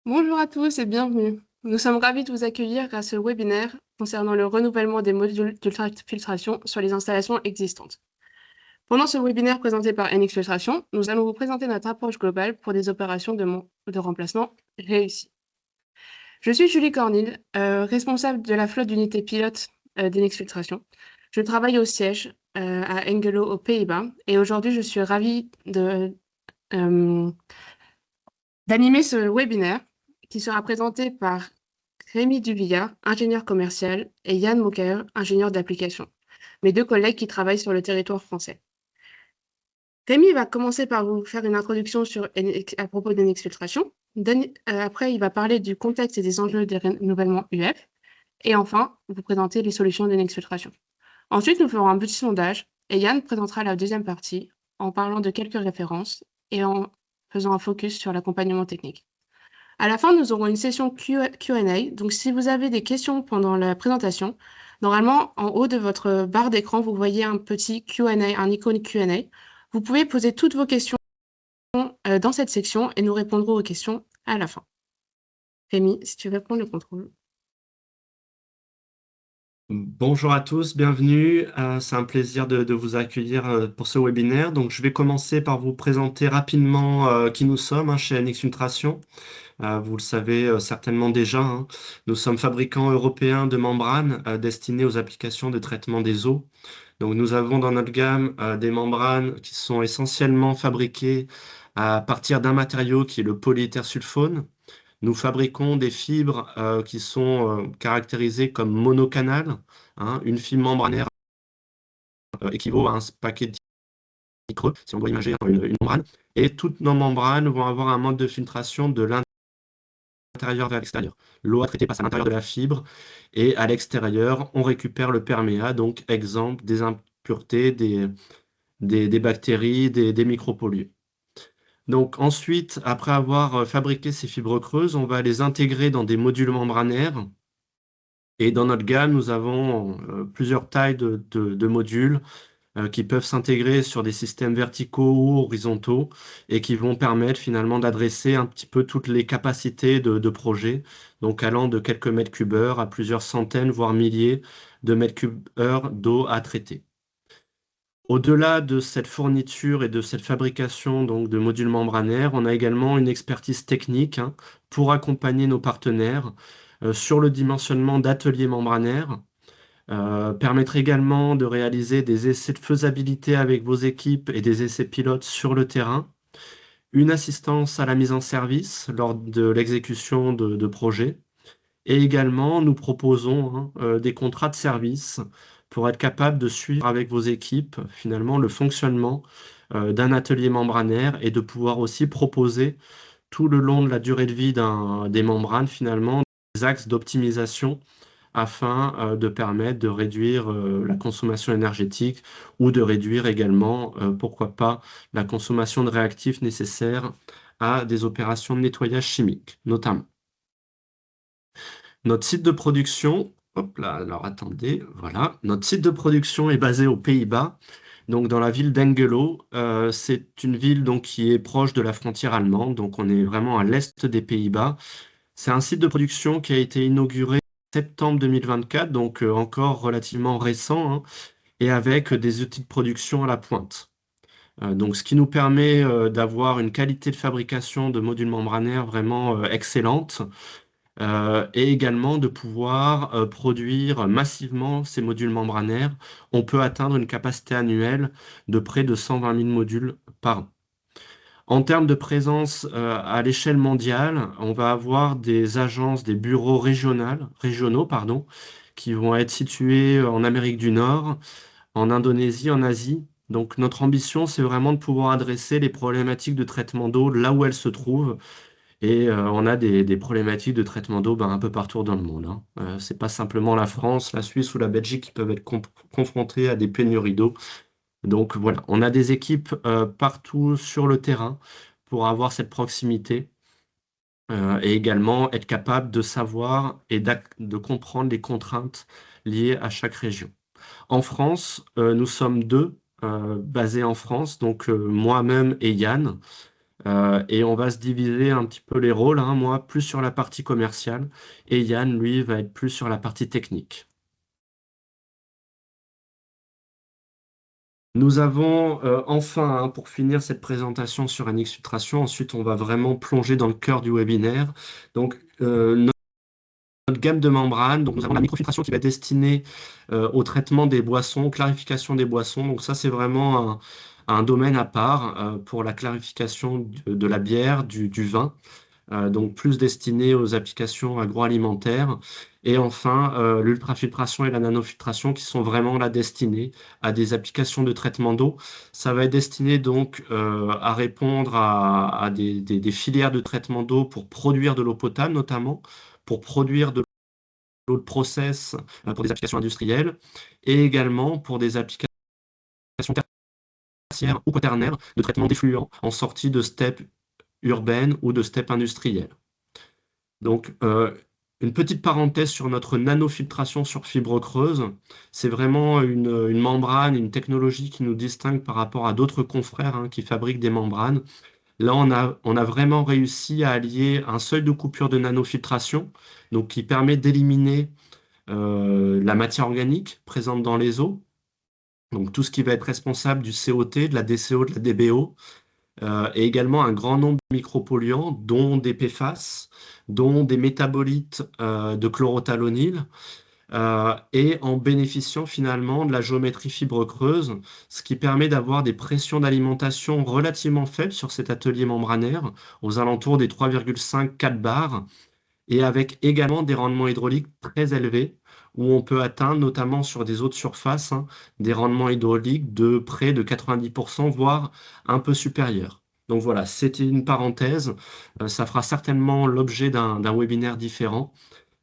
Bonjour à tous et bienvenue. Nous sommes ravis de vous accueillir à ce webinaire concernant le renouvellement des modules d'ultrafiltration sur les installations existantes. Pendant ce webinaire présenté par NX Filtration, nous allons vous présenter notre approche globale pour des opérations de remplacement réussies. Je suis Julie Cornil, responsable de la flotte d'unités pilotes d'NX Filtration. Je travaille au siège à Hengelo aux Pays-Bas et aujourd'hui je suis ravie euh, d'animer ce webinaire qui sera présenté par Rémi Duvillard, ingénieur commercial, et Yann Mokaer, ingénieur d'application, mes deux collègues qui travaillent sur le territoire français. Rémi va commencer par vous faire une introduction à propos d'NX Filtration. Après, il va parler du contexte et des enjeux des renouvellements UF. Et enfin, vous présenter les solutions d'NX Filtration. Ensuite, nous ferons un petit sondage et Yann présentera la deuxième partie en parlant de quelques références et en faisant un focus sur l'accompagnement technique. À la fin, nous aurons une session Q&A. Donc, si vous avez des questions pendant la présentation, normalement, en haut de votre barre d'écran, vous voyez un petit Q&A, un icône Q&A. Vous pouvez poser toutes vos questions dans cette section et nous répondrons aux questions à la fin. Rémi, si tu veux prendre le contrôle. Bonjour à tous, bienvenue. C'est un plaisir de vous accueillir pour ce webinaire. Donc, je vais commencer par vous présenter rapidement qui nous sommes chez NX Filtration. Vous le savez certainement déjà, hein. Nous sommes fabricants européens de membranes destinées aux applications de traitement des eaux. Donc, nous avons dans notre gamme des membranes qui sont essentiellement fabriquées à partir d'un matériau qui est le polyéthersulfone. Nous fabriquons des fibres qui sont caractérisées comme monocanal, hein. Une fibre membranaire équivaut à un paquet de 10 creux, si on doit imaginer une membrane. Et toutes nos membranes vont avoir un mode de filtration de l'intérieur vers l'extérieur. L'eau à traiter passe à l'intérieur de la fibre et à l'extérieur, on récupère le perméat, donc exemple des impuretés, des bactéries, des micropolluants. Donc ensuite, après avoir fabriqué ces fibres creuses, on va les intégrer dans des modules membranaires. Et dans notre gamme, nous avons plusieurs tailles de modules qui peuvent s'intégrer sur des systèmes verticaux ou horizontaux et qui vont permettre finalement d'adresser un petit peu toutes les capacités de projet, donc allant de quelques mètres cubes heure à plusieurs centaines, voire milliers de mètres cubes heure d'eau à traiter. Au-delà de cette fourniture et de cette fabrication donc, de modules membranaires, on a également une expertise technique pour accompagner nos partenaires sur le dimensionnement d'ateliers membranaires, permettre également de réaliser des essais de faisabilité avec vos équipes et des essais pilotes sur le terrain, une assistance à la mise en service lors de l'exécution de projets. Et également, nous proposons des contrats de service pour être capable de suivre avec vos équipes finalement le fonctionnement d'un atelier membranaire et de pouvoir aussi proposer tout le long de la durée de vie des membranes finalement des axes d'optimisation afin de permettre de réduire la consommation énergétique ou de réduire également, pourquoi pas, la consommation de réactifs nécessaires à des opérations de nettoyage chimique, notamment. Notre site de production, hop là, alors attendez, voilà, notre site de production est basé aux Pays-Bas, donc dans la ville d'Hengelo. C'est une ville donc qui est proche de la frontière allemande, donc on est vraiment à l'est des Pays-Bas. C'est un site de production qui a été inauguré en septembre 2024, donc encore relativement récent, hein, et avec des outils de production à la pointe. Donc, ce qui nous permet d'avoir une qualité de fabrication de modules membranaires vraiment excellente, et également de pouvoir produire massivement ces modules membranaires. On peut atteindre une capacité annuelle de près de 120 000 modules par an. En termes de présence à l'échelle mondiale, on va avoir des agences, des bureaux régionaux, pardon, qui vont être situés en Amérique du Nord, en Indonésie, en Asie. Donc notre ambition, c'est vraiment de pouvoir adresser les problématiques de traitement d'eau là où elles se trouvent. Et on a des problématiques de traitement d'eau un peu partout dans le monde, hein. C'est pas simplement la France, la Suisse ou la Belgique qui peuvent être confrontés à des pénuries d'eau. Donc voilà, on a des équipes partout sur le terrain pour avoir cette proximité et également être capable de savoir et de comprendre les contraintes liées à chaque région. En France, nous sommes deux basés en France, donc moi-même et Yann. Et on va se diviser un petit peu les rôles, hein. Moi, plus sur la partie commerciale, et Yann, lui, va être plus sur la partie technique. Nous avons enfin, hein, pour finir cette présentation sur NX Filtration, ensuite on va vraiment plonger dans le cœur du webinaire. Donc, notre gamme de membranes, donc nous avons la microfiltration qui va être destinée au traitement des boissons, clarification des boissons. Donc ça, c'est vraiment un domaine à part pour la clarification de la bière, du vin. Donc plus destiné aux applications agroalimentaires. Et enfin, l'ultrafiltration et la nanofiltration qui sont vraiment là destinés à des applications de traitement d'eau. Ça va être destiné donc à répondre à des filières de traitement d'eau pour produire de l'eau potable notamment, pour produire de l'eau de process pour des applications industrielles et également pour des applications tertiaires ou quaternaires de traitement d'effluents en sortie de steppe urbaine ou de steppe industrielle. Donc, une petite parenthèse sur notre nanofiltration sur fibre creuse. C'est vraiment une membrane, une technologie qui nous distingue par rapport à d'autres confrères hein, qui fabriquent des membranes. Là, on a vraiment réussi à allier un seuil de coupure de nanofiltration, donc qui permet d'éliminer la matière organique présente dans les eaux, donc tout ce qui va être responsable du COT, de la DCO, de la DBO, et également un grand nombre de micropolluants, dont des PFAS, dont des métabolites de chlorothalonil, et en bénéficiant finalement de la géométrie fibre creuse, ce qui permet d'avoir des pressions d'alimentation relativement faibles sur cet atelier membranaire, aux alentours des 3,5-4 bars, et avec également des rendements hydrauliques très élevés, où on peut atteindre, notamment sur des eaux de surface, hein, des rendements hydrauliques de près de 90%, voire un peu supérieurs. Donc voilà, c'était une parenthèse. Ça fera certainement l'objet d'un webinaire différent.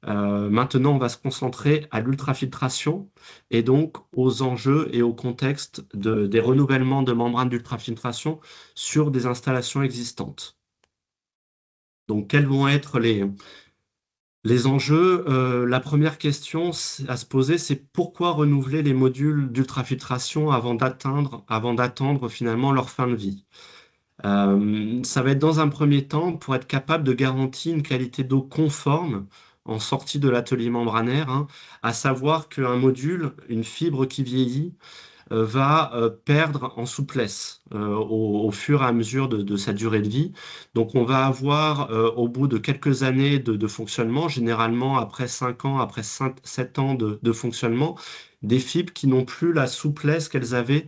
Maintenant, on va se concentrer à l'ultrafiltration et donc aux enjeux et au contexte des renouvellements de membranes d'ultrafiltration sur des installations existantes. Donc, quels vont être les enjeux? La première question à se poser, c'est pourquoi renouveler les modules d'ultrafiltration avant d'attendre finalement leur fin de vie? Ça va être dans un premier temps pour être capable de garantir une qualité d'eau conforme en sortie de l'atelier membranaire, hein, à savoir qu'un module, une fibre qui vieillit, va perdre en souplesse au fur et à mesure de sa durée de vie. Donc on va avoir au bout de quelques années de fonctionnement, généralement après 5 ans, après 7 ans de fonctionnement, des fibres qui n'ont plus la souplesse qu'elles avaient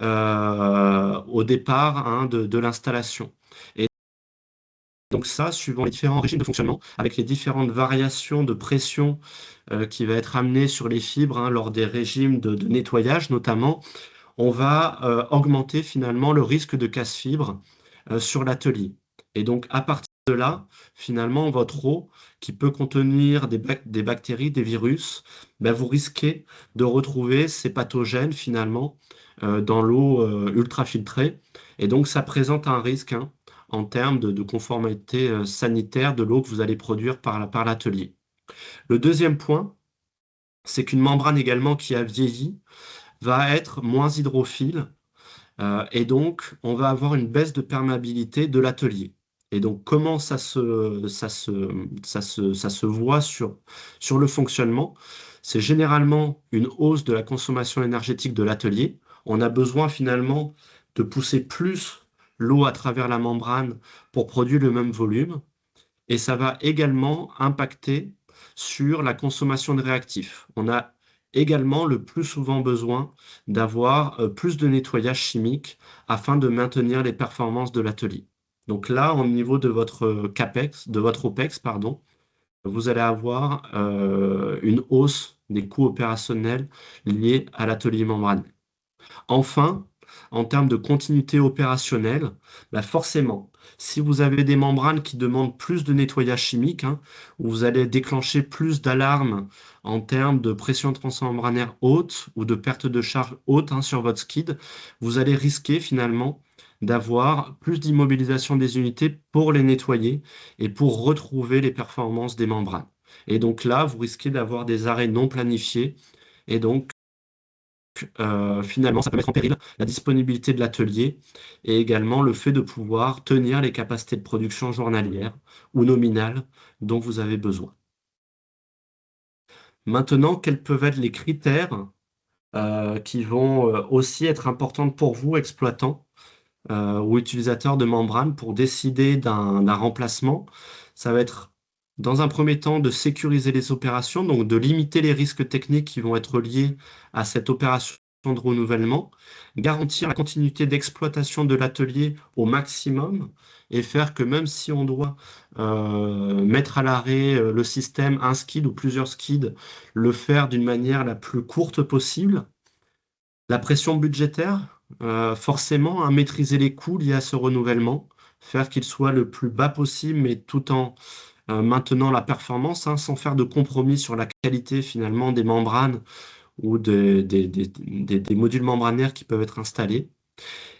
au départ hein, de l'installation. Et donc ça, suivant les différents régimes de fonctionnement, avec les différentes variations de pression qui va être amenée sur les fibres hein, lors des régimes de nettoyage notamment, on va augmenter finalement le risque de casse-fibre sur l'atelier. Et donc, à partir de là, finalement, votre eau, qui peut contenir des bactéries, des virus, ben, vous risquez de retrouver ces pathogènes finalement dans l'eau ultrafiltrée. Et donc, ça présente un risque hein, en termes de conformité sanitaire de l'eau que vous allez produire par l'atelier. Le deuxième point, c'est qu'une membrane également qui a vieilli va être moins hydrophile et donc on va avoir une baisse de perméabilité de l'atelier. Et donc comment ça se voit sur le fonctionnement? C'est généralement une hausse de la consommation énergétique de l'atelier. On a besoin finalement de pousser plus l'eau à travers la membrane pour produire le même volume. Et ça va également impacter sur la consommation de réactifs. On a également le plus souvent besoin d'avoir plus de nettoyage chimique afin de maintenir les performances de l'atelier. Donc là, au niveau de votre CAPEX, de votre OPEX, pardon, vous allez avoir une hausse des coûts opérationnels liés à l'atelier membrane. Enfin, en termes de continuité opérationnelle, bah forcément, si vous avez des membranes qui demandent plus de nettoyage chimique, hein, où vous allez déclencher plus d'alarmes en termes de pression transmembranaire haute ou de perte de charge haute hein, sur votre skid, vous allez risquer finalement d'avoir plus d'immobilisation des unités pour les nettoyer et pour retrouver les performances des membranes. Et donc là, vous risquez d'avoir des arrêts non planifiés et donc finalement, ça peut mettre en péril la disponibilité de l'atelier et également le fait de pouvoir tenir les capacités de production journalières ou nominales dont vous avez besoin. Maintenant, quels peuvent être les critères qui vont aussi être importants pour vous, exploitants ou utilisateurs de membrane, pour décider d'un remplacement? Ça va être, dans un premier temps, de sécuriser les opérations, donc de limiter les risques techniques qui vont être liés à cette opération de renouvellement, garantir la continuité d'exploitation de l'atelier au maximum et faire que même si on doit mettre à l'arrêt le système, un skid ou plusieurs skids, le faire d'une manière la plus courte possible. La pression budgétaire, forcément, à maîtriser les coûts liés à ce renouvellement, faire qu'il soit le plus bas possible, mais tout en maintenant la performance, hein, sans faire de compromis sur la qualité finalement des membranes ou des modules membranaires qui peuvent être installés.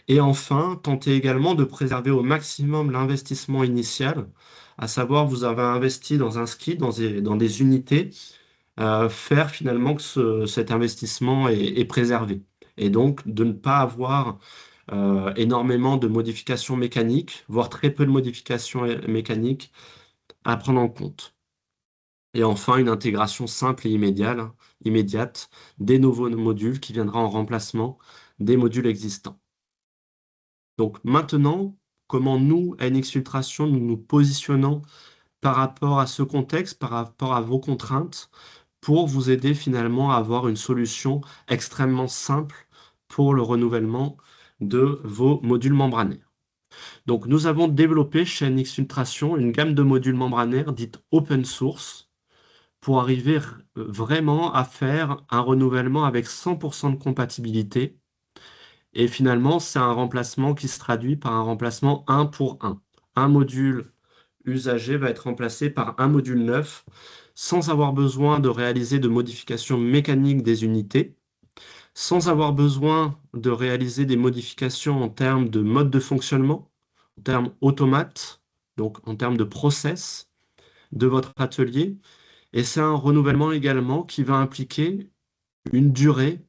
Et enfin, tenter également de préserver au maximum l'investissement initial, à savoir vous avez investi dans un ski, dans des unités, faire finalement que cet investissement est préservé. Et donc de ne pas avoir énormément de modifications mécaniques, voire très peu de modifications mécaniques à prendre en compte. Et enfin, une intégration simple et immédiate des nouveaux modules qui viendra en remplacement des modules existants. Donc maintenant, comment nous, à NX Filtration, nous nous positionnons par rapport à ce contexte, par rapport à vos contraintes, pour vous aider finalement à avoir une solution extrêmement simple pour le renouvellement de vos modules membranaires. Donc nous avons développé chez NX Filtration une gamme de modules membranaires dite open source pour arriver vraiment à faire un renouvellement avec 100% de compatibilité. Et finalement, c'est un remplacement qui se traduit par un remplacement 1 pour 1. Un module usagé va être remplacé par un module neuf sans avoir besoin de réaliser de modifications mécaniques des unités, sans avoir besoin de réaliser des modifications en termes de mode de fonctionnement, en termes automates, donc en termes de process de votre atelier. Et c'est un renouvellement également qui va impliquer une durée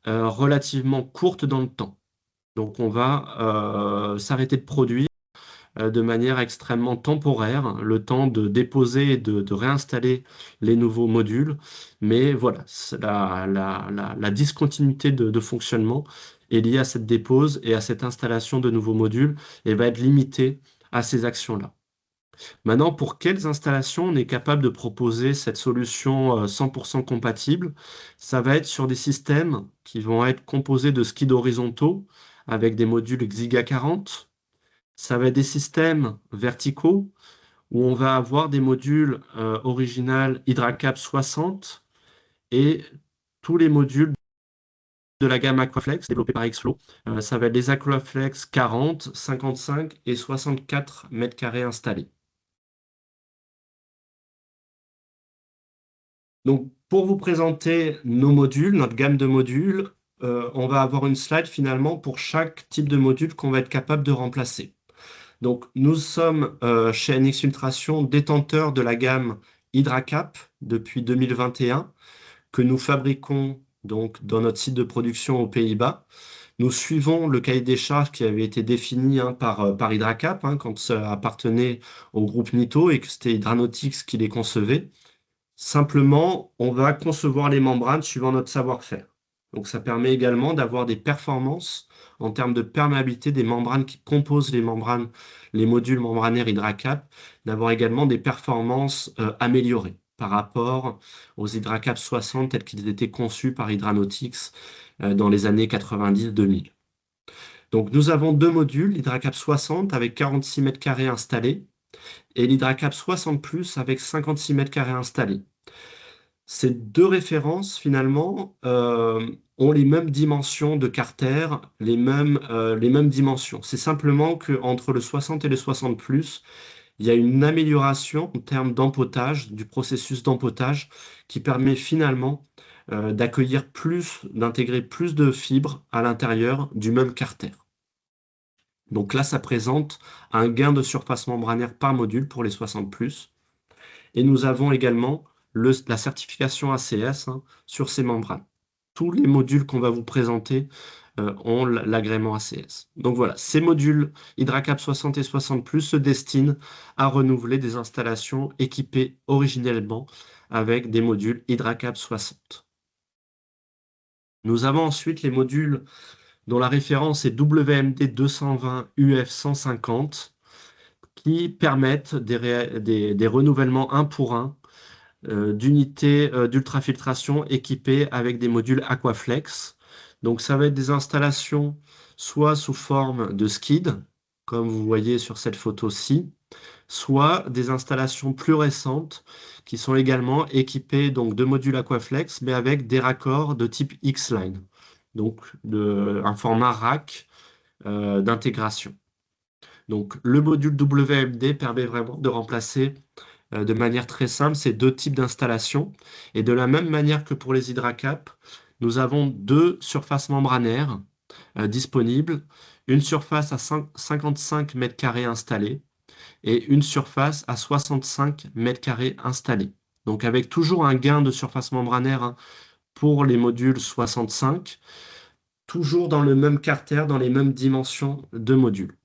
relativement courte dans le temps. Donc on va s'arrêter de produire de manière extrêmement temporaire, le temps de déposer et de réinstaller les nouveaux modules. Mais voilà, la discontinuité de fonctionnement est liée à cette dépose et à cette installation de nouveaux modules et va être limitée à ces actions-là. Maintenant, pour quelles installations on est capable de proposer cette solution 100% compatible? Ça va être sur des systèmes qui vont être composés de skids horizontaux avec des modules Xiga 40. Ça va être des systèmes verticaux où on va avoir des modules original HydraCap 60 et tous les modules de la gamme Aquaflex développés par Xflow. Ça va être les Aquaflex 40, 55 et 64 mètres carrés installés. Donc, pour vous présenter nos modules, notre gamme de modules, on va avoir une slide finalement pour chaque type de module qu'on va être capable de remplacer. Donc, nous sommes chez NX Filtration détenteurs de la gamme HydraCap depuis 2021 que nous fabriquons donc dans notre site de production aux Pays-Bas. Nous suivons le cahier des charges qui avait été défini par HydraCap quand ça appartenait au groupe Nitto et que c'était Hydranautics qui les concevait. Simplement, on va concevoir les membranes suivant notre savoir-faire. Donc ça permet également d'avoir des performances en termes de perméabilité des membranes qui composent les membranes, les modules membranaires HydraCap, d'avoir également des performances améliorées par rapport aux HydraCap 60 tels qu'ils étaient conçus par Hydranautics dans les années 90-2000. Donc nous avons deux modules, l'HydraCap 60 avec 46 mètres carrés installés et l'HydraCap 60 Plus avec 56 mètres carrés installés. Ces deux références, finalement, ont les mêmes dimensions de carter, les mêmes dimensions. C'est simplement qu'entre le 60 et le 60 Plus, il y a une amélioration en termes d'empotage, du processus d'empotage, qui permet finalement d'intégrer plus de fibres à l'intérieur du même carter. Donc là, ça présente un gain de surface membranaire par module pour les 60 Plus. Et nous avons également la certification ACS sur ces membranes. tous les modules qu'on va vous présenter ont l'agrément ACS. Donc voilà, ces modules HydraCap 60 et 60+ se destinent à renouveler des installations équipées originellement avec des modules HydraCap 60. Nous avons ensuite les modules dont la référence est WMD 220 UF 150 qui permettent des renouvellements 1 pour 1 d'unités d'ultrafiltration équipées avec des modules Aquaflex. Donc ça va être des installations soit sous forme de skid, comme vous voyez sur cette photo-ci, soit des installations plus récentes qui sont également équipées donc, de modules Aquaflex, mais avec des raccords de type X-Line, donc un format rack d'intégration. Donc le module WMD permet vraiment de remplacer de manière très simple ces deux types d'installations. Et de la même manière que pour les HydraCap, nous avons deux surfaces membranaires disponibles, une surface à 55 mètres carrés installée et une surface à 65 mètres carrés installée. Donc avec toujours un gain de surface membranaire pour les modules 65, toujours dans le même carter, dans les mêmes dimensions de modules.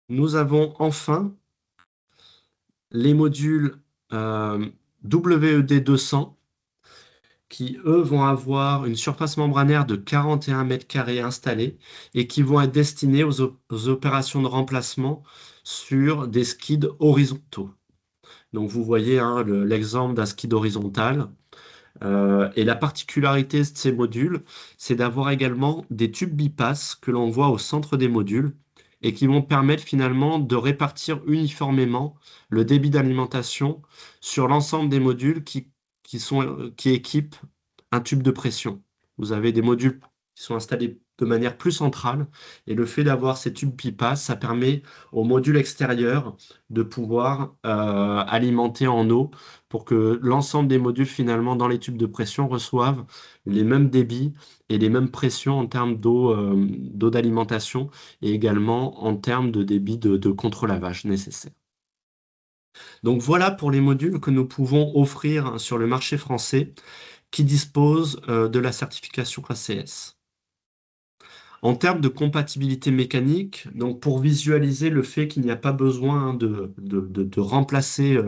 Nous avons enfin les modules WED 200 qui, eux, vont avoir une surface membranaire de 41 mètres carrés installée et qui vont être destinés aux opérations de remplacement sur des skids horizontaux. Donc vous voyez l'exemple d'un skid horizontal. Et la particularité de ces modules, c'est d'avoir également des tubes bypass que l'on voit au centre des modules et qui vont permettre finalement de répartir uniformément le débit d'alimentation sur l'ensemble des modules qui équipent un tube de pression. Vous avez des modules qui sont installés de manière plus centrale et le fait d'avoir ces tubes bypass, ça permet aux modules extérieurs de pouvoir alimenter en eau pour que l'ensemble des modules finalement dans les tubes de pression reçoivent les mêmes débits et les mêmes pressions en termes d'eau d'alimentation et également en termes de débit de contre-lavage nécessaire. Donc voilà pour les modules que nous pouvons offrir sur le marché français qui disposent de la certification ACS. En termes de compatibilité mécanique, donc pour visualiser le fait qu'il n'y a pas besoin de remplacer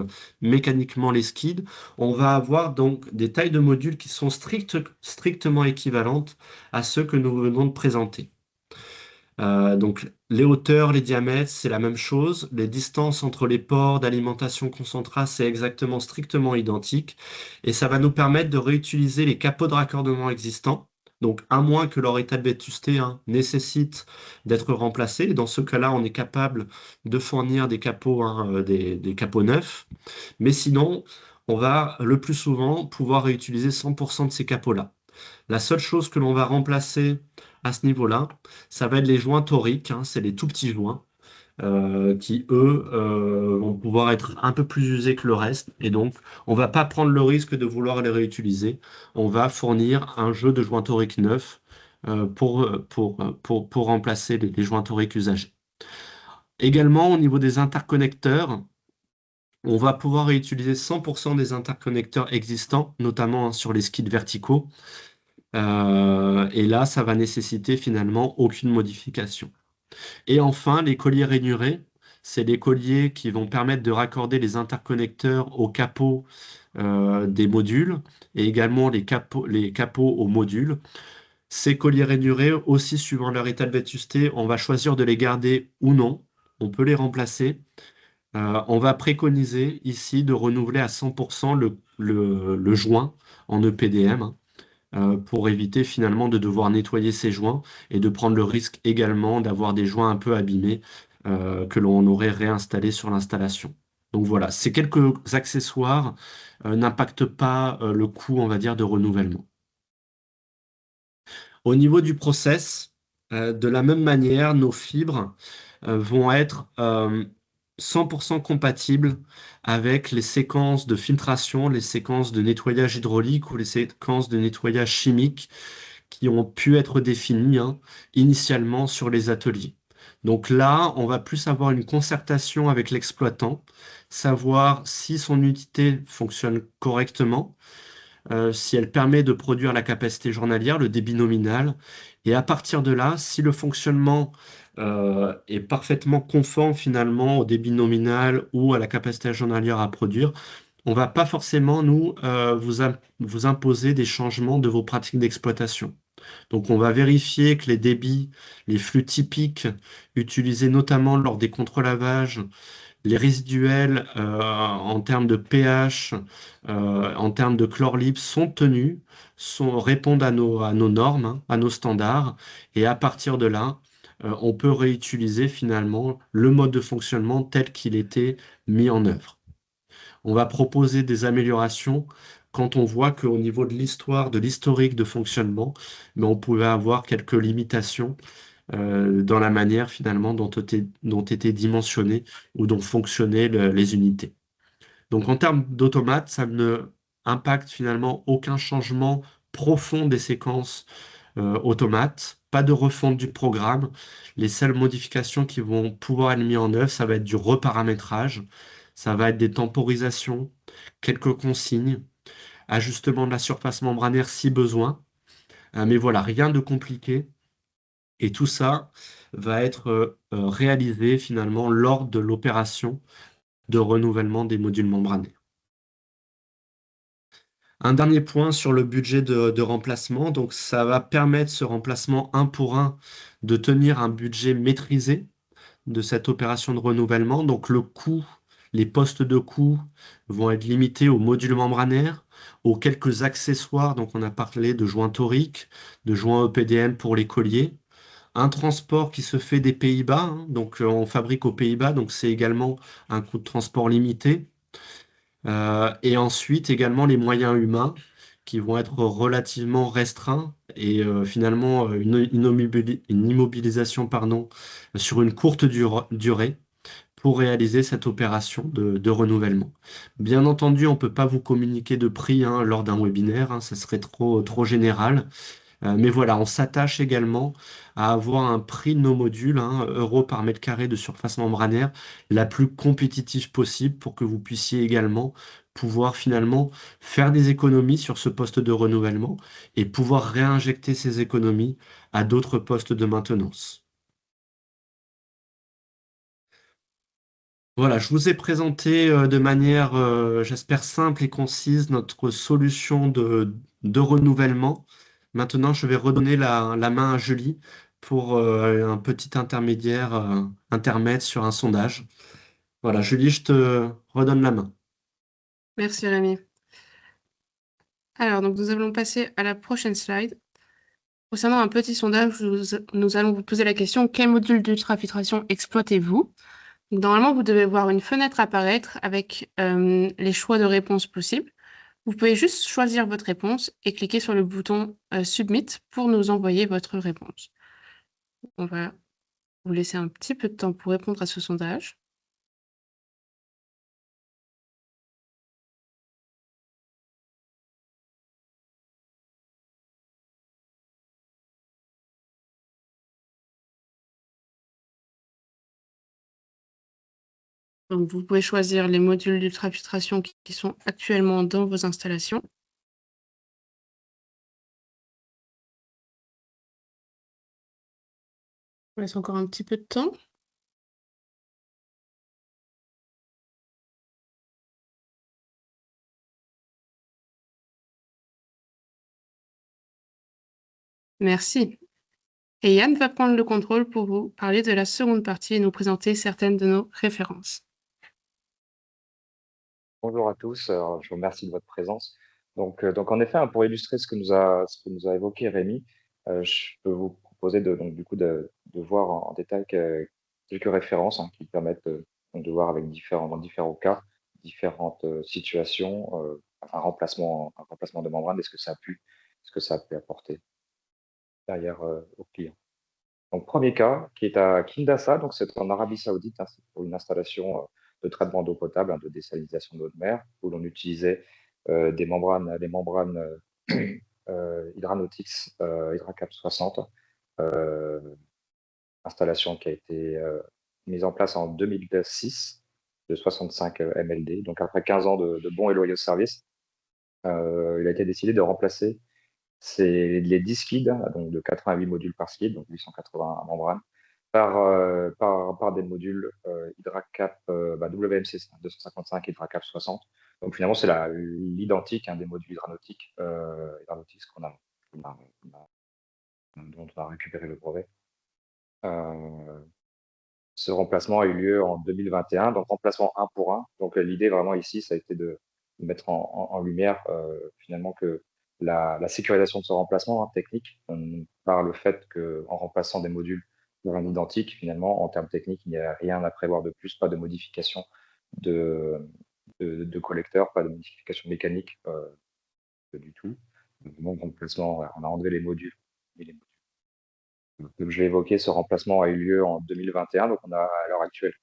mécaniquement les skids, on va avoir donc des tailles de modules qui sont strictement équivalentes à ceux que nous venons de présenter. Donc les hauteurs, les diamètres, c'est la même chose. Les distances entre les ports d'alimentation concentrat, c'est exactement strictement identique. Et ça va nous permettre de réutiliser les capots de raccordement existants. Donc, à moins que leur état de vétusté nécessite d'être remplacé. Et dans ce cas-là, on est capable de fournir des capots, des capots neufs. Mais sinon, on va le plus souvent pouvoir réutiliser 100% de ces capots-là. La seule chose que l'on va remplacer à ce niveau-là, ça va être les joints toriques, c'est les tout petits joints qui, eux, vont pouvoir être un peu plus usés que le reste. Et donc, on va pas prendre le risque de vouloir les réutiliser. On va fournir un jeu de joints toriques neufs pour remplacer les joints toriques usagés. Également, au niveau des interconnecteurs, on va pouvoir réutiliser 100% des interconnecteurs existants, notamment sur les skids verticaux. Et là, ça va nécessiter finalement aucune modification. Et enfin, les colliers rainurés, c'est les colliers qui vont permettre de raccorder les interconnecteurs au capot des modules et également les capots aux modules. Ces colliers rainurés, aussi suivant leur état de vétusté, on va choisir de les garder ou non. On peut les remplacer. On va préconiser ici de renouveler à 100% le joint en EPDM. Pour éviter finalement de devoir nettoyer ces joints et de prendre le risque également d'avoir des joints un peu abîmés que l'on aurait réinstallés sur l'installation. Donc voilà, ces quelques accessoires n'impactent pas le coût, on va dire, de renouvellement. Au niveau du process, de la même manière, nos fibres vont être 100% compatibles avec les séquences de filtration, les séquences de nettoyage hydraulique ou les séquences de nettoyage chimique qui ont pu être définies initialement sur les ateliers. Donc là, on va plus avoir une concertation avec l'exploitant, savoir si son unité fonctionne correctement, si elle permet de produire la capacité journalière, le débit nominal, et à partir de là, si le fonctionnement est parfaitement conforme finalement au débit nominal ou à la capacité journalière à produire, on va pas forcément, nous, vous imposer des changements de vos pratiques d'exploitation. Donc, on va vérifier que les débits, les flux typiques utilisés notamment lors des contre-lavages, les résiduels en termes de pH, en termes de chlore libre sont tenus, répondent à nos normes, hein, à nos standards. Et à partir de là, on peut réutiliser finalement le mode de fonctionnement tel qu'il était mis en œuvre. On va proposer des améliorations quand on voit qu'au niveau de l'histoire, de l'historique de fonctionnement, mais on pouvait avoir quelques limitations dans la manière finalement dont étaient dimensionnées ou dont fonctionnaient les unités. Donc en termes d'automate, ça ne impacte finalement aucun changement profond des séquences automates, pas de refonte du programme. Les seules modifications qui vont pouvoir être mises en œuvre, ça va être du reparamétrage, ça va être des temporisations, quelques consignes, ajustement de la surface membranaire si besoin. Mais voilà, rien de compliqué. Et tout ça va être réalisé finalement lors de l'opération de renouvellement des modules membranés. Un dernier point sur le budget de remplacement. Donc, ça va permettre ce remplacement un pour un de tenir un budget maîtrisé de cette opération de renouvellement. Donc, le coût, les postes de coût vont être limités aux modules membranaires, aux quelques accessoires. Donc, on a parlé de joints toriques, de joints EPDM pour les colliers. Un transport qui se fait des Pays-Bas, hein, donc on fabrique aux Pays-Bas, donc c'est également un coût de transport limité. Et ensuite également les moyens humains qui vont être relativement restreints et finalement une immobilisation pardon, sur une courte durée pour réaliser cette opération de renouvellement. Bien entendu, on ne peut pas vous communiquer de prix hein, lors d'un webinaire, hein, ça serait trop général. Mais voilà, on s'attache également à avoir un prix de nos modules, hein, euros par mètre carré de surface membranaire, la plus compétitive possible pour que vous puissiez également pouvoir finalement faire des économies sur ce poste de renouvellement et pouvoir réinjecter ces économies à d'autres postes de maintenance. Voilà, je vous ai présenté de manière, j'espère, simple et concise notre solution de renouvellement. Maintenant, je vais redonner la main à Julie pour un petit intermède sur un sondage. Voilà, Julie, je te redonne la main. Merci Rémi. Alors, donc nous allons passer à la prochaine slide. Concernant un petit sondage, nous allons vous poser la question, quel module d'ultrafiltration exploitez-vous? Donc, normalement, vous devez voir une fenêtre apparaître avec les choix de réponses possibles. Vous pouvez juste choisir votre réponse et cliquer sur le bouton Submit pour nous envoyer votre réponse. On va vous laisser un petit peu de temps pour répondre à ce sondage. Donc, vous pouvez choisir les modules d'ultrafiltration qui sont actuellement dans vos installations. On laisse encore un petit peu de temps. Merci. Et Yann va prendre le contrôle pour vous parler de la seconde partie et nous présenter certaines de nos références. Bonjour à tous, je vous remercie de votre présence. Donc en effet, hein, pour illustrer ce que nous a évoqué Rémi, je peux vous proposer de voir en détail quelques références hein, qui permettent donc de voir avec dans différents cas, différentes situations, un remplacement de membrane, ce que ça a pu apporter derrière au client. Donc, premier cas qui est à Kindassa, donc c'est en Arabie Saoudite, hein, c'est pour une installation de traitement d'eau potable, hein, de désalinisation d'eau de mer, où l'on utilisait les membranes Hydranautics Hydracap 60 installation qui a été mise en place en 2006 de 65 MLD. Donc après 15 ans de bons et loyaux services, il a été décidé de remplacer les 10 skids, donc de 88 modules par skid, donc 880 membranes, par des modules HydraCap WMC 255 HydraCap 60. Donc finalement, c'est l'identique des modules hydranautiques dont on a récupéré le brevet. Ce remplacement a eu lieu en 2021, donc remplacement 1 pour 1. Donc l'idée vraiment ici, ça a été de mettre en lumière finalement que la sécurisation de ce remplacement technique, par le fait qu'en remplaçant des modules pour un identique, finalement, en termes techniques, il n'y a rien à prévoir de plus, pas de modification de collecteur, pas de modification mécanique du tout. Donc, remplacement, on a enlevé les modules. Comme je l'ai évoqué, ce remplacement a eu lieu en 2021, donc on a à l'heure actuelle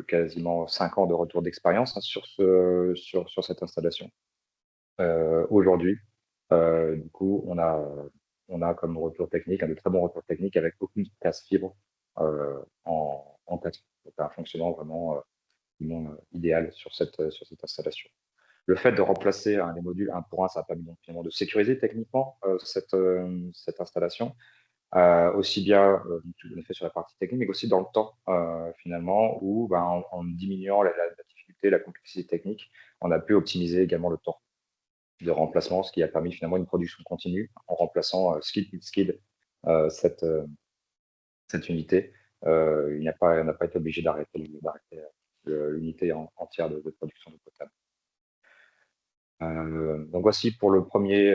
quasiment 5 ans de retour d'expérience sur cette installation. Aujourd'hui, du coup, on a comme retour technique, de très bons retours techniques avec aucune casse fibre en tête. Donc un fonctionnement vraiment idéal sur cette installation. Le fait de remplacer les modules 1 pour 1, ça a permis donc finalement de sécuriser techniquement cette installation. Aussi bien tu l'as fait sur la partie technique, mais aussi dans le temps, finalement, où en diminuant la difficulté, la complexité technique, on a pu optimiser également le temps de remplacement, ce qui a permis finalement une production continue en remplaçant skid with skid cette unité. On n'a pas été obligé d'arrêter l'unité entière de production d'eau potable. Donc voici pour le premier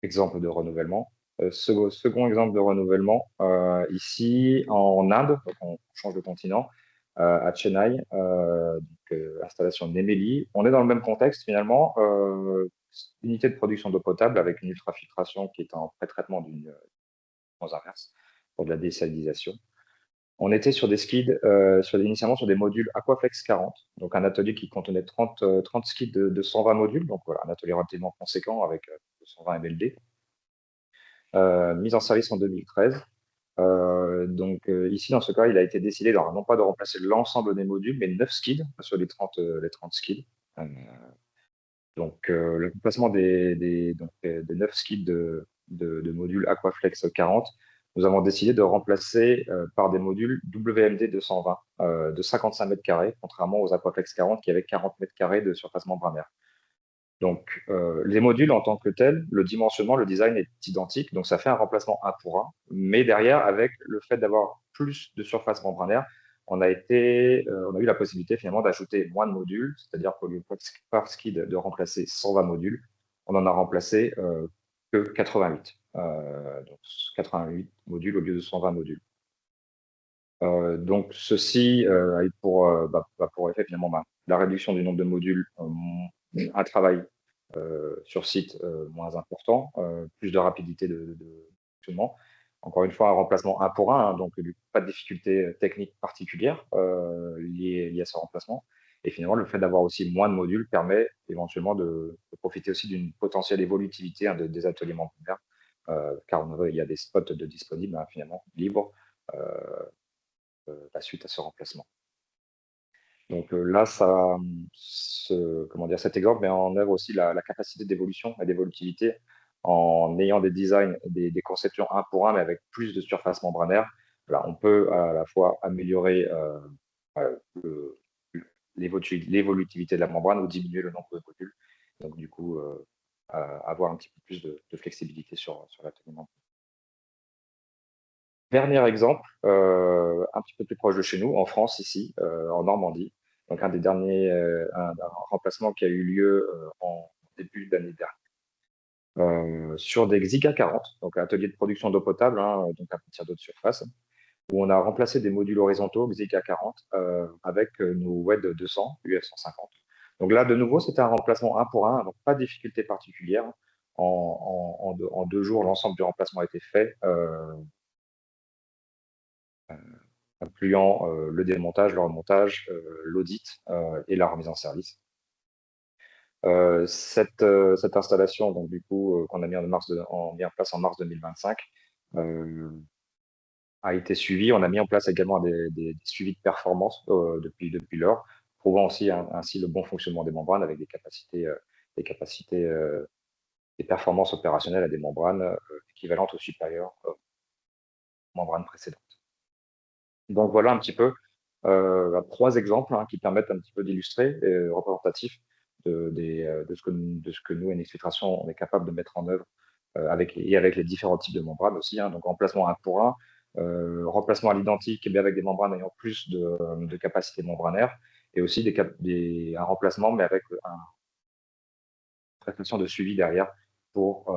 exemple de renouvellement. Second exemple de renouvellement, ici en Inde, donc on change de continent, à Chennai, installation Nemeli. On est dans le même contexte finalement, unité de production d'eau potable avec une ultrafiltration qui est en pré-traitement aux inverse pour de la désalinisation. On était sur des skids, initialement sur des modules Aquaflex 40, donc un atelier qui contenait 30 skids de 120 modules, donc voilà, un atelier relativement conséquent avec 120 MLD. Mise en service en 2013. Ici, dans ce cas, il a été décidé non pas de remplacer l'ensemble des modules, mais 9 skids sur les 30 skids. Le remplacement des 9 skids de modules Aquaflex 40, nous avons décidé de remplacer par des modules WMD 220 de 55 mètres carrés, contrairement aux Aquaflex 40 qui avaient 40 mètres carrés de surface membranaire. Donc, les modules en tant que tels, le dimensionnement, le design est identique, donc ça fait un remplacement 1 pour 1. Mais derrière, avec le fait d'avoir plus de surface membranaire, on a eu la possibilité finalement d'ajouter moins de modules, c'est-à-dire qu'au lieu par skid de remplacer 120 modules, on en a remplacé que 88. Donc 88 modules au lieu de 120 modules. Donc ceci a eu pour effet finalement la réduction du nombre de modules, un travail sur site moins important, plus de rapidité de fonctionnement. Encore une fois, un remplacement 1 pour 1, donc pas de difficulté technique particulière liée à ce remplacement. Et finalement, le fait d'avoir aussi moins de modules permet éventuellement de profiter aussi d'une potentielle évolutivité des ateliers membraires, car il y a des spots disponibles finalement libres la suite à ce remplacement. Donc là, cet exemple met en œuvre aussi la capacité d'évolution et d'évolutivité en ayant des designs, des conceptions 1 pour 1, mais avec plus de surface membranaire. Là, on peut à la fois améliorer l'évolutivité de la membrane ou diminuer le nombre de modules. Donc du coup, avoir un petit peu plus de flexibilité sur l'atelier membrane. Dernier exemple, un petit peu plus proche de chez nous, en France, ici, en Normandie. Donc, un des derniers un remplacement qui a eu lieu en début d'année dernière. Sur des Xiga 40, donc un atelier de production d'eau potable, donc à partir d'eau de surface, où on a remplacé des modules horizontaux Xiga 40 avec nos WED 200, UF 150. Donc là, de nouveau, c'était un remplacement 1 pour 1, donc pas de difficulté particulière. En 2 jours, l'ensemble du remplacement a été fait, incluant le démontage, le remontage, l'audit et la remise en service. Cette installation, donc du coup, qu'on a mis en place en mars 2025, a été suivi. On a mis en place également des suivis de performance depuis lors, prouvant aussi ainsi le bon fonctionnement des membranes avec des capacités des performances opérationnelles à des membranes équivalentes ou supérieures aux membranes précédentes. Donc voilà un petit peu 3 exemples qui permettent un petit peu d'illustrer représentatifs de ce que nous, NX-Filtration, on est capable de mettre en œuvre avec les différents types de membranes aussi. Donc remplacement 1 pour 1, remplacement à l'identique, mais avec des membranes ayant plus de capacité membranaire, et aussi un remplacement, mais avec une prestation de suivi derrière pour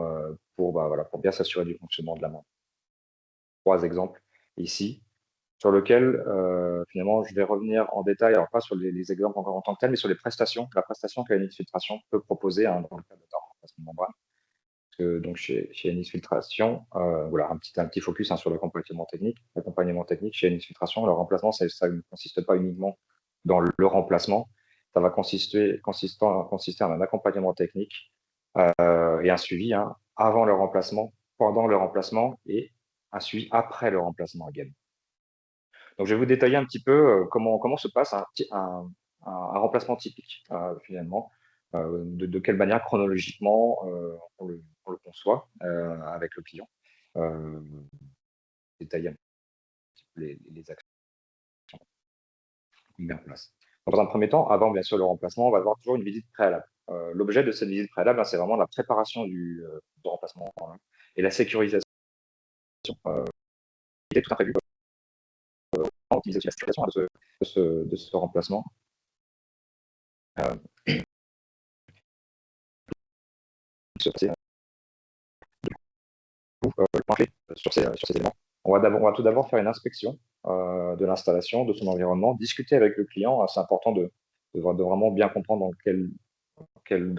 bien s'assurer du fonctionnement de la membrane. 3 exemples ici, sur lequel, finalement, je vais revenir en détail, alors pas sur les exemples encore en tant que tels, mais sur les prestations, la prestation que NX Filtration peut proposer dans le cadre d'un remplacement de membrane. Parce que, donc, chez NX Filtration, voilà, un petit focus sur l'accompagnement technique. L'accompagnement technique chez NX Filtration, le remplacement, ça ne consiste pas uniquement dans le remplacement, ça va consister en un accompagnement technique et un suivi avant le remplacement, pendant le remplacement et un suivi après le remplacement également. Donc, je vais vous détailler un petit peu comment se passe un remplacement typique, finalement, de quelle manière chronologiquement on le conçoit avec le client. Détailler un petit peu les actions qu'on met en place. Dans un premier temps, avant bien sûr le remplacement, on va avoir toujours une visite préalable. L'objet de cette visite préalable, c'est vraiment la préparation du remplacement et la sécurisation. Il est tout imprévu optimiser la sécurisation de ce remplacement. Plancher sur ces éléments. On va tout d'abord faire une inspection de l'installation, de son environnement, discuter avec le client. C'est important de vraiment bien comprendre dans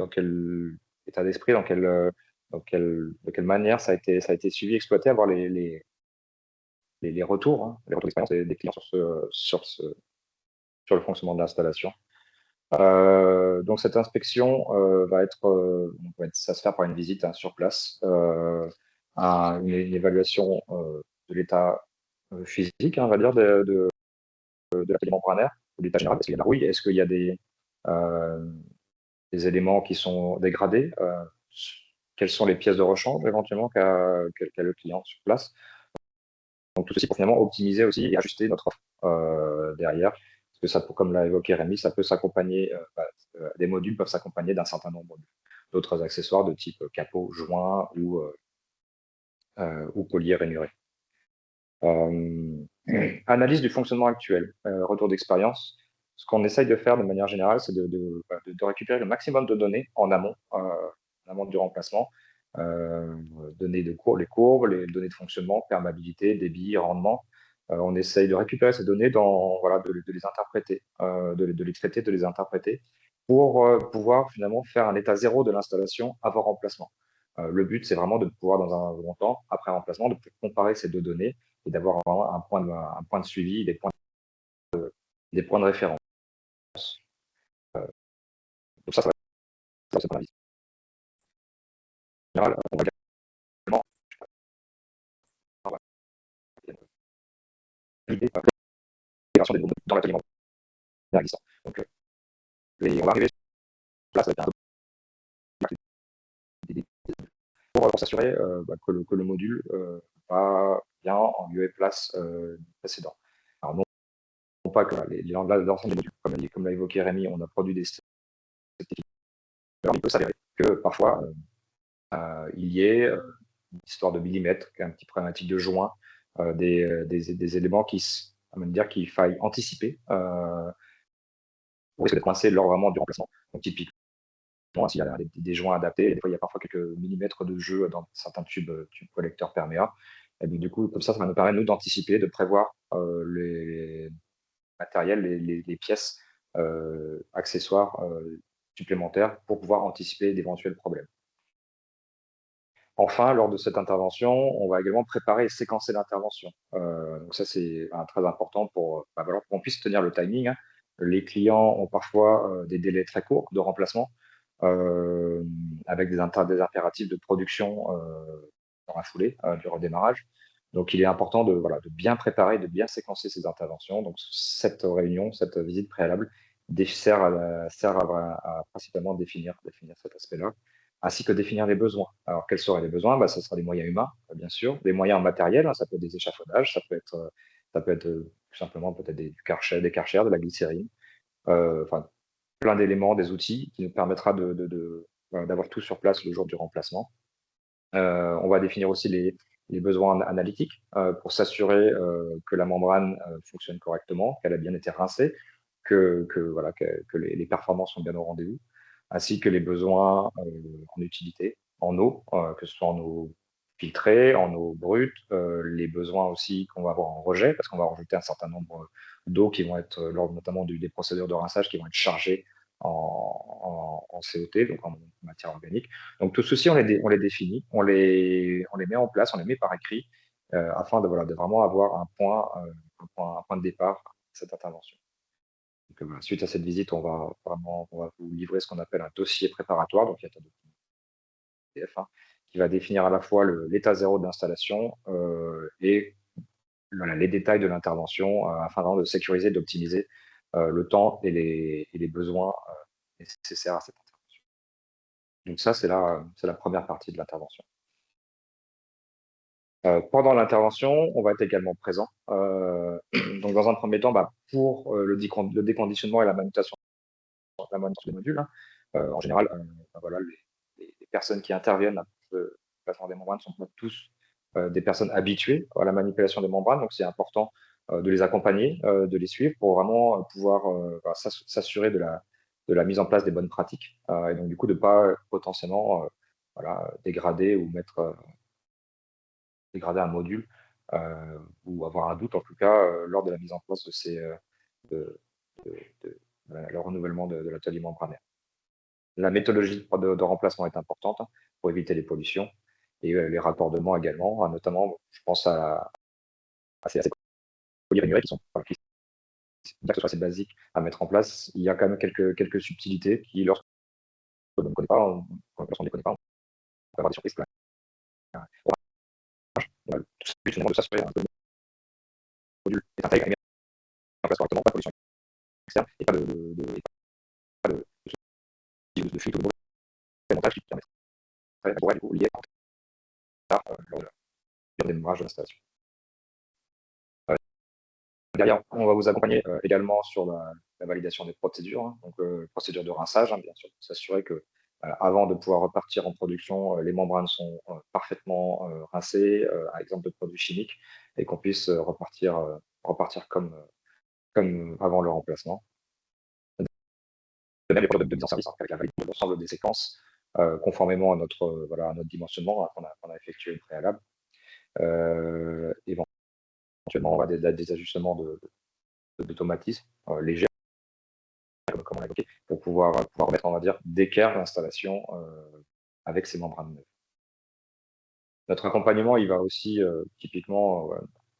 quel état d'esprit, de quelle manière ça a été suivi, exploité, avoir les retours d'expérience des clients sur le fonctionnement de l'installation. Donc cette inspection ça se fait par une visite sur place, une évaluation de l'état physique, on va dire, de la membranaire, de l'état général. Est-ce qu'il y a de la rouille? Est-ce qu'il y a des éléments qui sont dégradés? Quelles sont les pièces de rechange éventuellement qu'a le client sur place? Donc tout ceci pour finalement optimiser aussi et ajuster notre offre derrière. Parce que ça, comme l'a évoqué Rémi, ça peut s'accompagner, des modules peuvent s'accompagner d'un certain nombre d'autres accessoires de type capot, joint ou collier rainuré. Analyse du fonctionnement actuel, retour d'expérience. Ce qu'on essaye de faire de manière générale, c'est de récupérer le maximum de données en amont du remplacement, données les courbes, les données de fonctionnement, perméabilité, débit, rendement. On essaye de récupérer ces données, de les interpréter, de les traiter, de les interpréter, pour pouvoir finalement faire un état zéro de l'installation avant remplacement. Le but, c'est vraiment de pouvoir, dans un second temps, après remplacement, de comparer ces 2 données et d'avoir un point de suivi, des points de référence. Donc ça va c'est pas la vie. En général, on va également l'idée de l'intégration des données dans l'atelier existant. Donc, on va arriver là, ça va être pour s'assurer que le module va bien en lieu et place précédent. Alors, non pas que l'ensemble des modules, comme l'a évoqué Rémi, on a produit des certificats. Alors, il peut s'avérer que parfois, il y ait une histoire de millimètres, un petit problématique de joint, des éléments qu'il faille anticiper pour essayer de coincer lors vraiment du remplacement. Donc, typiquement, s'il y a des joints adaptés, des fois, il y a parfois quelques millimètres de jeu dans certains tubes collecteurs perméables. Et donc, du coup, comme ça va nous permettre, nous, d'anticiper, de prévoir les matériels, les pièces accessoires supplémentaires pour pouvoir anticiper d'éventuels problèmes. Enfin, lors de cette intervention, on va également préparer et séquencer l'intervention. Donc ça, c'est très important pour qu'on puisse tenir le timing. Les clients ont parfois des délais très courts de remplacement, avec des impératifs de production dans la foulée du redémarrage. Donc, il est important de bien préparer, de bien séquencer ces interventions. Donc, cette réunion, cette visite préalable sert principalement définir cet aspect-là, ainsi que définir les besoins. Alors, quels seraient les besoins? Ce sera des moyens humains, bien sûr, des moyens matériels, ça peut être des échafaudages, ça peut être tout simplement peut-être des karchers, de la glycérine, enfin, plein d'éléments, des outils qui nous permettra d'avoir tout sur place le jour du remplacement. On va définir aussi les besoins analytiques pour s'assurer que la membrane fonctionne correctement, qu'elle a bien été rincée, que les performances sont bien au rendez-vous, ainsi que les besoins en utilité, en eau, que ce soit en eau filtrée, en eau brute, les besoins aussi qu'on va avoir en rejet, parce qu'on va rajouter un certain nombre d'eau qui vont être, lors notamment des procédures de rinçage, qui vont être chargées en COT, donc en matière organique. Donc tout ceci, on les définit, on les met en place, on les met par écrit, afin de vraiment avoir un point de départ à cette intervention. Donc, suite à cette visite, on va vous livrer ce qu'on appelle un dossier préparatoire, donc il y a un document PDF, qui va définir à la fois l'état zéro de l'installation et les détails de l'intervention, afin vraiment de sécuriser, d'optimiser le temps et les besoins nécessaires à cette intervention. Donc ça, c'est la première partie de l'intervention. Pendant l'intervention, on va être également présent. Donc dans un premier temps, pour le déconditionnement et la manutention des modules, en général, les personnes qui interviennent à le placement des membranes ne sont pas tous des personnes habituées à la manipulation des membranes, donc c'est important de les accompagner, de les suivre pour vraiment pouvoir s'assurer de la mise en place des bonnes pratiques, et donc du coup de ne pas potentiellement dégrader ou dégrader un module ou avoir un doute en tout cas lors de la mise en place de le renouvellement de l'atelier membranaire. La méthodologie de remplacement est importante pour éviter les pollutions et les raccordements également, notamment je pense à ces polyrénurés qui sont bien que ce soit assez basique à mettre en place, il y a quand même quelques subtilités qui, lorsqu'on ne connaît pas, lorsqu'on ne les connaît pas, on peut avoir des surprises. On va tout simplement de s'assurer que le module est intègre et mis en place correctement, pas de pollution externe et pas de fuite ou de mauvais montage qui pourrait du coup lier lors du démarrage de l'installation. Derrière, on va vous accompagner également sur la validation des procédures, donc procédure de rinçage, bien sûr, pour s'assurer que avant de pouvoir repartir en production, les membranes sont parfaitement rincées, à exemple de produits chimiques, et qu'on puisse repartir comme avant le remplacement. De même, les produits de mise en service, avec la validation de l'ensemble des séquences, conformément à notre dimensionnement qu'on a effectué au préalable. Éventuellement, on va des ajustements d'automatisme légers, comme on l'a évoqué, pour pouvoir mettre, on va dire, d'équerre l'installation avec ces membranes neuves. Notre accompagnement, il va aussi typiquement,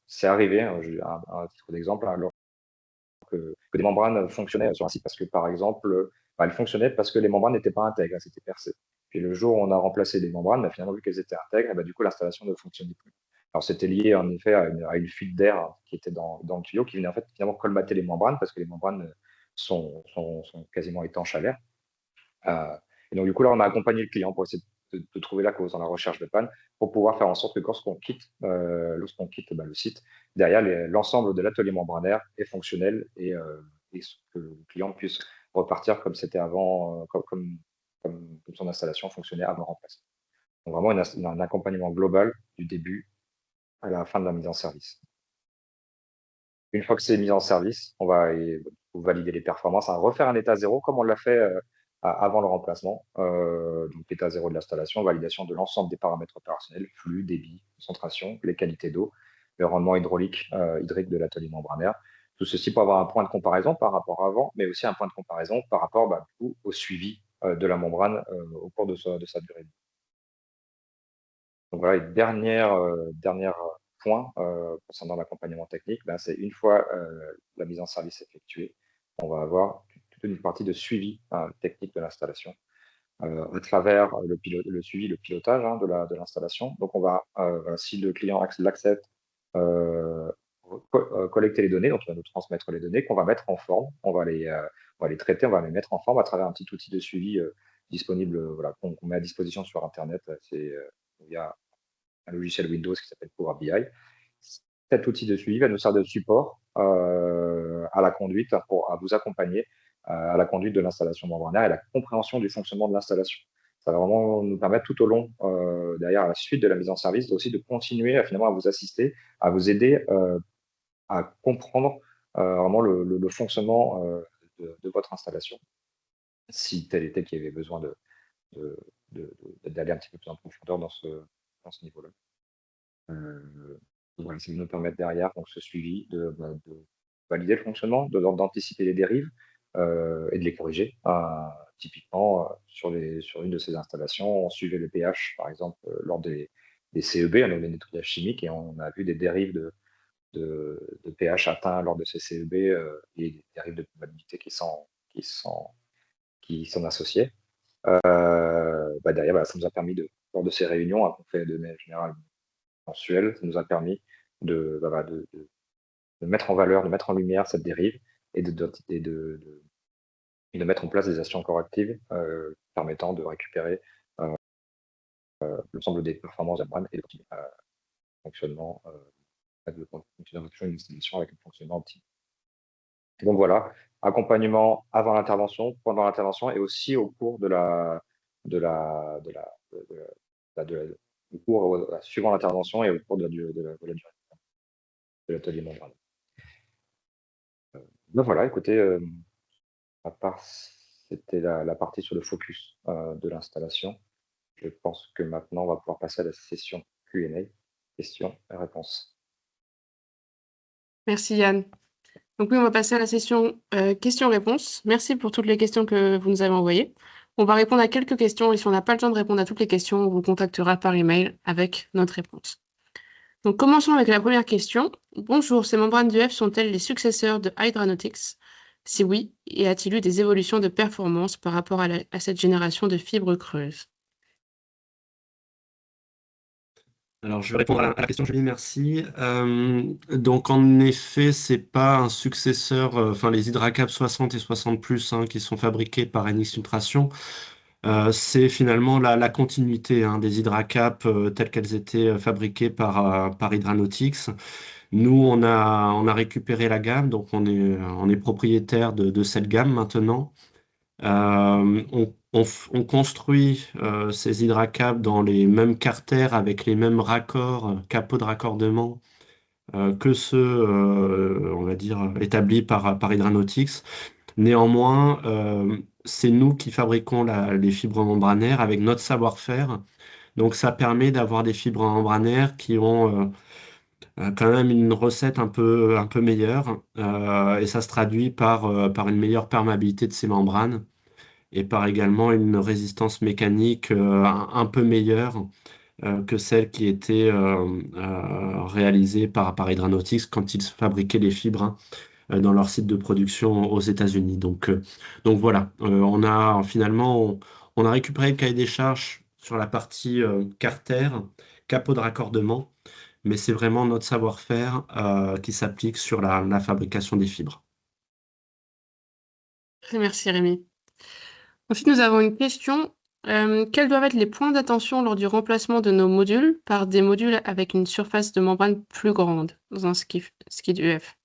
c'est arrivé, à titre d'exemple, alors que des membranes fonctionnaient sur un site parce que, par exemple, elles fonctionnaient parce que les membranes n'étaient pas intègres, elles étaient percées. Puis le jour où on a remplacé les membranes, on a finalement vu qu'elles étaient intègres, et du coup l'installation ne fonctionnait plus. Alors c'était lié en effet à une fuite d'air qui était dans le tuyau, qui venait en fait finalement colmater les membranes parce que les membranes sont quasiment étanches à l'air. Et donc du coup là, on a accompagné le client pour essayer de trouver la cause dans la recherche de panne, pour pouvoir faire en sorte que lorsqu'on quitte le site, derrière l'ensemble de l'atelier membranaire est fonctionnel et que le client puisse repartir comme c'était avant, comme son installation fonctionnait avant remplacement. Donc vraiment un accompagnement global du début à la fin de la mise en service. Une fois que c'est mis en service, on va valider les performances, refaire un état zéro comme on l'a fait avant le remplacement. Donc l'état zéro de l'installation, validation de l'ensemble des paramètres opérationnels, flux, débit, concentration, les qualités d'eau, le rendement hydrique de l'atelier membranaire. Tout ceci pour avoir un point de comparaison par rapport à avant, mais aussi un point de comparaison par rapport du coup, au suivi de la membrane au cours de sa durée. Donc voilà, et dernière point concernant l'accompagnement technique, c'est une fois la mise en service effectuée, on va avoir toute une partie de suivi technique de l'installation à travers le suivi, le pilotage de l'installation. Donc on va, si le client l'accepte, collecter les données, donc il va nous transmettre les données qu'on va mettre en forme, on va les traiter, on va les mettre en forme à travers un petit outil de suivi disponible, voilà, qu'on met à disposition sur Internet. Il y a un logiciel Windows qui s'appelle Power BI. Cet outil de suivi va nous servir de support à la conduite, à vous accompagner à la conduite de l'installation membranaire et la compréhension du fonctionnement de l'installation. Ça va vraiment nous permettre tout au long, derrière à la suite de la mise en service, aussi de continuer finalement à vous assister, à vous aider à comprendre vraiment le fonctionnement de votre installation, si tel était qu'il y avait besoin d'aller un petit peu plus en profondeur dans ce niveau-là. Voilà, ça va nous permettre derrière donc, ce suivi de valider le fonctionnement, d'anticiper les dérives et de les corriger. Typiquement, sur une de ces installations, on suivait le pH, par exemple, lors des CEB, un nettoyage chimique, et on a vu des dérives de pH atteints lors de ces CEB et des dérives de probabilité qui s'en associaient. Derrière, voilà, ça nous a permis, lors de ces réunions, qu'on fait de manière générale mensuelle, ça nous a permis de mettre en valeur, de mettre en lumière cette dérive et de mettre en place des actions correctives permettant de récupérer l'ensemble des performances de la membrane et de fonctionnement d'une installation avec un fonctionnement optimal. Donc voilà, accompagnement avant l'intervention, pendant l'intervention et aussi au cours suivant l'intervention et au cours de la durée de l'atelier membrane. Voilà, écoutez, à part c'était la partie sur le focus de l'installation. Je pense que maintenant, on va pouvoir passer à la session Q&A, questions et réponses. Merci Yann. Donc oui, on va passer à la session questions-réponses. Merci pour toutes les questions que vous nous avez envoyées. On va répondre à quelques questions et si on n'a pas le temps de répondre à toutes les questions, on vous contactera par email avec notre réponse. Donc commençons avec la première question. Bonjour, ces membranes d'UF sont-elles les successeurs de Hydranautics? Si oui, y a-t-il eu des évolutions de performance par rapport à cette génération de fibres creuses? Alors, je vais répondre à la question, Julie, merci. Donc, en effet, c'est pas un successeur, enfin, les HydraCap 60 et 60+, qui sont fabriqués par NX Filtration. C'est finalement la continuité des HydraCap telles qu'elles étaient fabriquées par Hydranautics. Nous, on a récupéré la gamme, donc on est propriétaire de cette gamme maintenant. On construit ces HydraCap dans les mêmes carters avec les mêmes raccords, capots de raccordement que ceux, on va dire, établis par Hydranautics. Néanmoins, c'est nous qui fabriquons les fibres membranaires avec notre savoir-faire. Donc ça permet d'avoir des fibres membranaires qui ont quand même une recette un peu meilleure. Et ça se traduit par une meilleure perméabilité de ces membranes et par également une résistance mécanique un peu meilleure que celle qui était réalisée par Hydranautics quand ils fabriquaient les fibres dans leur site de production aux États-Unis. Donc voilà, on a récupéré le cahier des charges sur la partie carter, capot de raccordement, mais c'est vraiment notre savoir-faire qui s'applique sur la fabrication des fibres. Merci Rémi. Ensuite, nous avons une question. Quels doivent être les points d'attention lors du remplacement de nos modules par des modules avec une surface de membrane plus grande dans un skid UF?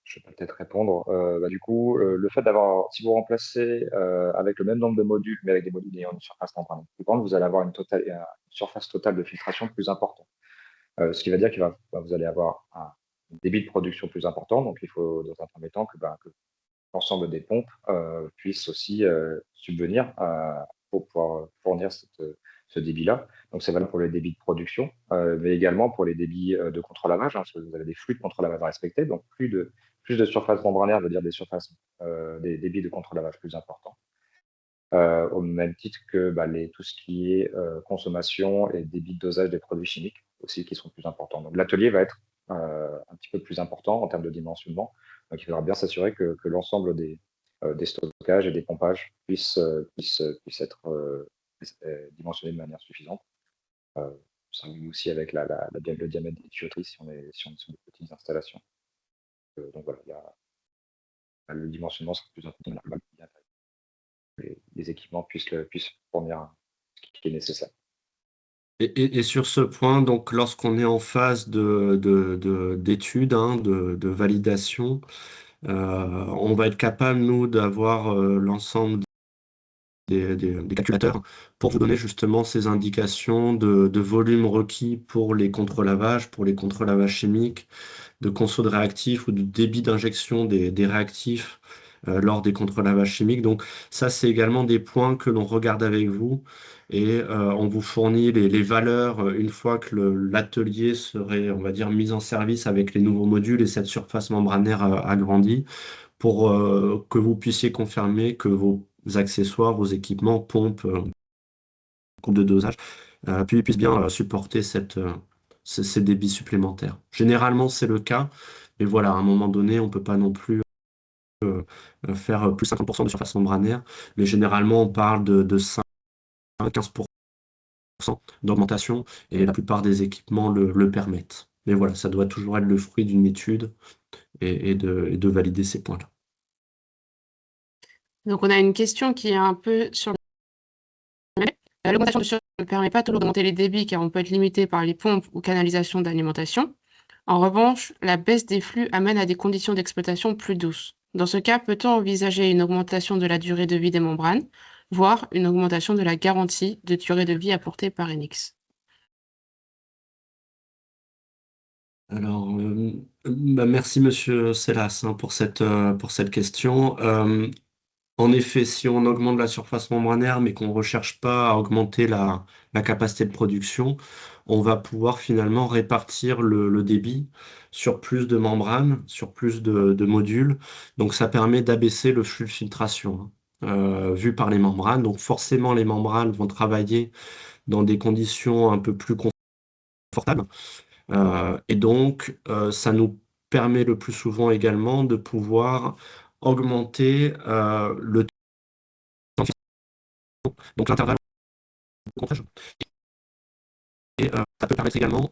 Je vais peut-être répondre. Du coup, le fait d'avoir, si vous remplacez avec le même nombre de modules, mais avec des modules ayant une surface membrane plus grande, vous allez avoir une surface totale de filtration plus importante. Ce qui va dire que vous allez avoir un débit de production plus important. Donc, il faut, dans un premier temps, que l'ensemble des pompes puissent aussi subvenir pour pouvoir fournir ce débit-là. Donc, c'est valable pour les débits de production, mais également pour les débits de contre-lavage, parce que vous avez des flux de contre-lavage à respecter. Donc, plus de surface membranaire veut dire des débits de contre-lavage plus importants. Au même titre que tout ce qui est consommation et débit de dosage des produits chimiques aussi qui sont plus importants. Donc, l'atelier va être un petit peu plus important en termes de dimensionnement. Donc, il faudra bien s'assurer que l'ensemble des stockages et des pompages puissent être dimensionnés de manière suffisante. ça va aussi avec le diamètre des tuyauteries si on est sur des petites installations. Donc voilà, le dimensionnement sera plus important, les équipements puissent fournir ce qui est nécessaire. Et sur ce point, donc lorsqu'on est en phase d'étude, hein, de validation, on va être capable, nous, d'avoir l'ensemble des calculateurs pour vous donner justement ces indications de volume requis pour les contre-lavages, pour les contre-lavages chimiques, de conso de réactifs ou de débit d'injection des réactifs lors des contre-lavages chimiques. Donc ça, c'est également des points que l'on regarde avec vous et on vous fournit les valeurs une fois que l'atelier serait, on va dire, mis en service avec les nouveaux modules et cette surface membranaire agrandie pour que vous puissiez confirmer que vos accessoires, vos équipements, pompes, coupe de dosage, puis puissent bien supporter ces débits supplémentaires. Généralement, c'est le cas, mais voilà, à un moment donné, on ne peut pas non plus faire plus 50% de surface membranaire, mais généralement, on parle de 5-15% d'augmentation, et la plupart des équipements le permettent. Mais voilà, ça doit toujours être le fruit d'une étude et de valider ces points-là. Donc, on a une question qui est un peu sur l'augmentation de surface ne permet pas toujours d'augmenter les débits car on peut être limité par les pompes ou canalisations d'alimentation. En revanche, la baisse des flux amène à des conditions d'exploitation plus douces. Dans ce cas, peut-on envisager une augmentation de la durée de vie des membranes, voire une augmentation de la garantie de durée de vie apportée par Enix? Alors, merci Monsieur Sellas hein, pour cette question. En effet, si on augmente la surface membranaire, mais qu'on ne recherche pas à augmenter la capacité de production, on va pouvoir finalement répartir le débit sur plus de membranes, sur plus de modules. Donc, ça permet d'abaisser le flux de filtration vu par les membranes. Donc, forcément, les membranes vont travailler dans des conditions un peu plus confortables. Et donc, ça nous permet le plus souvent également de pouvoir augmenter le temps, donc l'intervalle de comptage. Et ça peut permettre également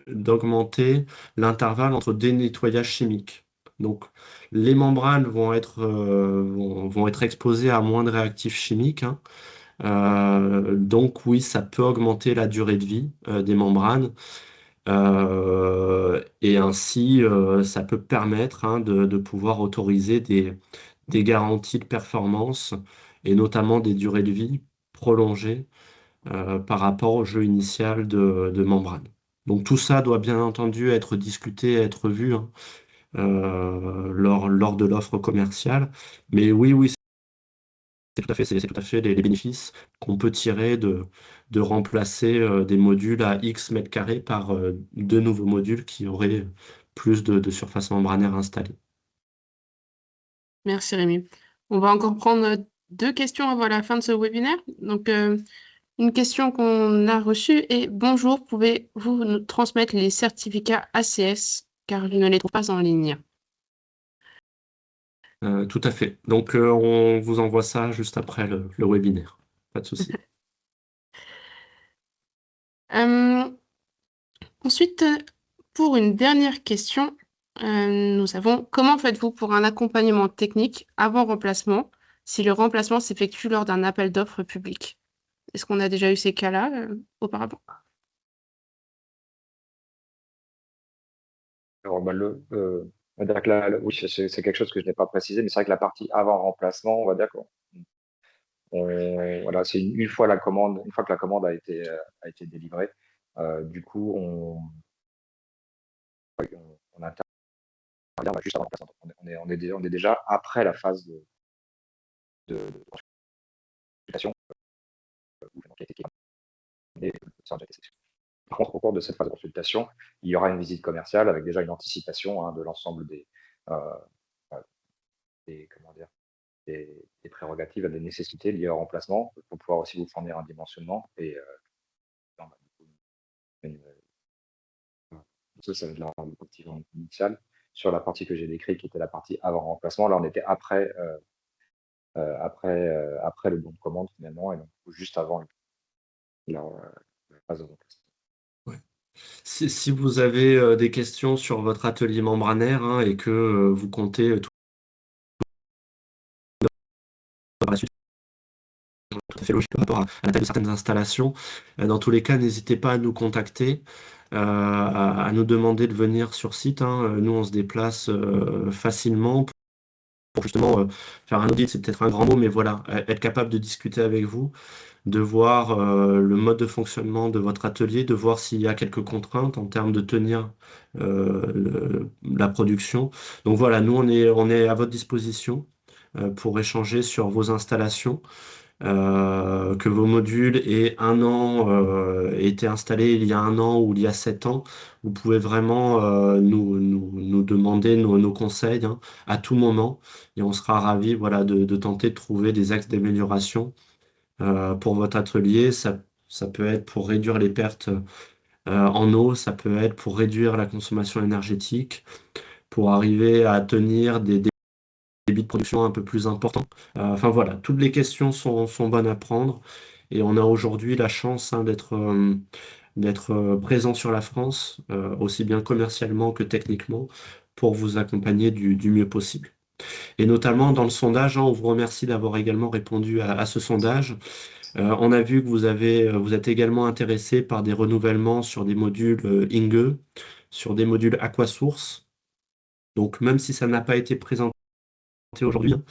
d'augmenter l'intervalle entre des nettoyages chimiques. Donc, les membranes vont être exposées à moins de réactifs chimiques, hein. Donc, oui, ça peut augmenter la durée de vie des membranes. Et ainsi, ça peut permettre hein, de pouvoir autoriser des garanties de performance et notamment des durées de vie prolongées par rapport au jeu initial de membrane. Donc tout ça doit bien entendu être discuté, être vu hein, lors de l'offre commerciale. Mais oui, c'est tout à fait les bénéfices qu'on peut tirer de remplacer des modules à X mètres carrés par deux nouveaux modules qui auraient plus de surface membranaire installée. Merci Rémi. On va encore prendre 2 questions avant la fin de ce webinaire. Donc, une question qu'on a reçue est: «Bonjour, pouvez-vous nous transmettre les certificats ACS car je ne les trouve pas en ligne?» Tout à fait. Donc on vous envoie ça juste après le webinaire. Pas de souci. Ensuite, pour une dernière question, nous avons: «Comment faites-vous pour un accompagnement technique avant remplacement, si le remplacement s'effectue lors d'un appel d'offres public?» Est-ce qu'on a déjà eu ces cas-là, auparavant? Alors, on va dire que oui, c'est quelque chose que je n'ai pas précisé, mais c'est vrai que la partie avant remplacement, on va dire voilà, c'est une fois une fois que la commande a été délivrée, du coup, on intervient juste avant le remplacement. On est déjà après la phase de consultation, qui a été commandée, ça a déjà été sélectionné. Par contre, au cours de cette phase de consultation, il y aura une visite commerciale avec déjà une anticipation hein, de l'ensemble euh, comment dire, des prérogatives et des nécessités liées au remplacement pour pouvoir aussi vous fournir un dimensionnement et ça va être la partie initiale. Sur la partie que j'ai décrite, qui était la partie avant remplacement, là on était après, après le bon de commande finalement, et donc juste avant la phase de remplacement. Si vous avez des questions sur votre atelier membranaire hein, et que vous comptez tout par la suite, tout à fait logique par rapport à la taille de certaines installations, dans tous les cas, n'hésitez pas à nous contacter, à nous demander de venir sur site. Hein. Nous, on se déplace facilement pour justement faire un audit, c'est peut-être un grand mot, mais voilà, être capable de discuter avec vous, de voir le mode de fonctionnement de votre atelier, de voir s'il y a quelques contraintes en termes de tenir la production. Donc voilà, nous, on est à votre disposition pour échanger sur vos installations. Que vos modules aient été installés il y a 1 an ou il y a 7 ans, vous pouvez vraiment nous demander nos conseils hein, à tout moment et on sera ravis voilà, de tenter de trouver des axes d'amélioration pour votre atelier. Ça peut être pour réduire les pertes en eau, ça peut être pour réduire la consommation énergétique, pour arriver à tenir des débits de production un peu plus importants. Enfin voilà, toutes les questions sont bonnes à prendre et on a aujourd'hui la chance hein, d'être présent sur la France, aussi bien commercialement que techniquement, pour vous accompagner du mieux possible. Et notamment dans le sondage, hein, on vous remercie d'avoir également répondu à ce sondage. On a vu que vous êtes également intéressé par des renouvellements sur des modules Inge, sur des modules Aquasource. Donc même si ça n'a pas été présenté aujourd'hui, hein,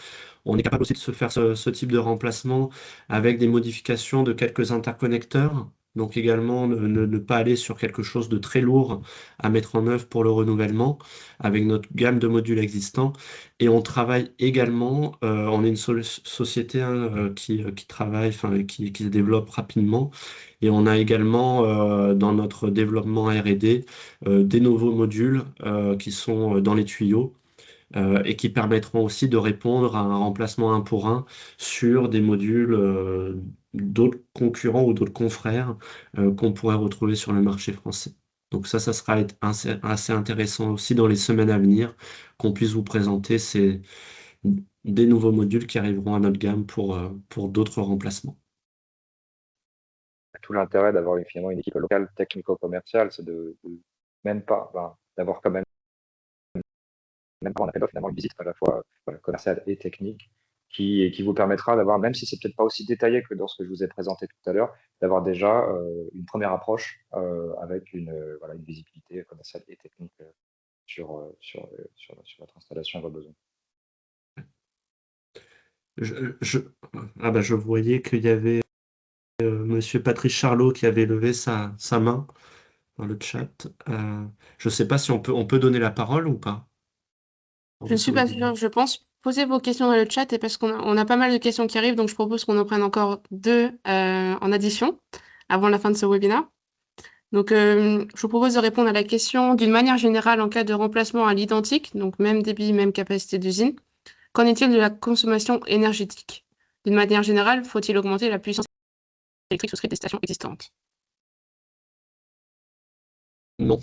on est capable aussi de se faire ce type de remplacement avec des modifications de quelques interconnecteurs. Donc également ne pas aller sur quelque chose de très lourd à mettre en œuvre pour le renouvellement avec notre gamme de modules existants. Et on travaille également, on est une société hein, qui travaille, enfin qui se développe rapidement. Et on a également dans notre développement R&D des nouveaux modules qui sont dans les tuyaux et qui permettront aussi de répondre à un remplacement 1 pour 1 sur des modules d'autres concurrents ou d'autres confrères qu'on pourrait retrouver sur le marché français. Donc ça sera assez intéressant aussi dans les semaines à venir qu'on puisse vous présenter des nouveaux modules qui arriveront à notre gamme pour d'autres remplacements. Tout l'intérêt d'avoir finalement une équipe locale technico-commerciale, c'est même pas, d'avoir quand même pas en appel d'offres, finalement une visite à la fois voilà, commerciale et technique qui vous permettra d'avoir, même si c'est peut-être pas aussi détaillé que dans ce que je vous ai présenté tout à l'heure, d'avoir déjà une première approche avec voilà, une visibilité commerciale et technique sur votre installation et vos besoins. Je, je, je voyais qu'il y avait Monsieur Patrice Charlot qui avait levé sa main dans le chat. Je ne sais pas si on peut donner la parole ou pas. Je ne suis pas sûre, je pense. Posez vos questions dans le chat et parce qu'on a pas mal de questions qui arrivent, donc je propose qu'on en prenne encore 2 en addition avant la fin de ce webinaire. Donc, je vous propose de répondre à la question d'une manière générale en cas de remplacement à l'identique, donc même débit, même capacité d'usine. Qu'en est-il de la consommation énergétique? D'une manière générale, faut-il augmenter la puissance électrique souscrite des stations existantes? Non.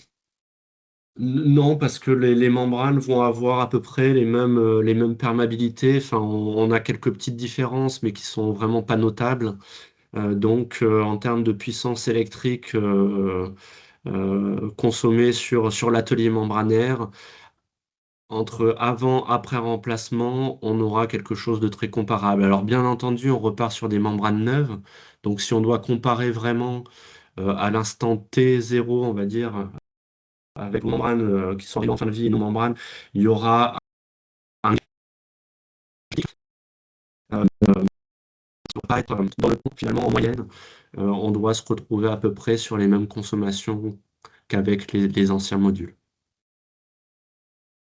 Non, parce que les membranes vont avoir à peu près les mêmes perméabilités. Enfin, on a quelques petites différences, mais qui sont vraiment pas notables. Donc, en termes de puissance électrique consommée sur l'atelier membranaire, entre avant, après remplacement, on aura quelque chose de très comparable. Alors, bien entendu, on repart sur des membranes neuves. Donc, si on doit comparer vraiment à l'instant T0, on va dire, avec nos membranes qui sont arrivées en fin de vie et nos membranes, il y aura un ça va pas être dans le compte finalement en moyenne. On doit se retrouver à peu près sur les mêmes consommations qu'avec les anciens modules.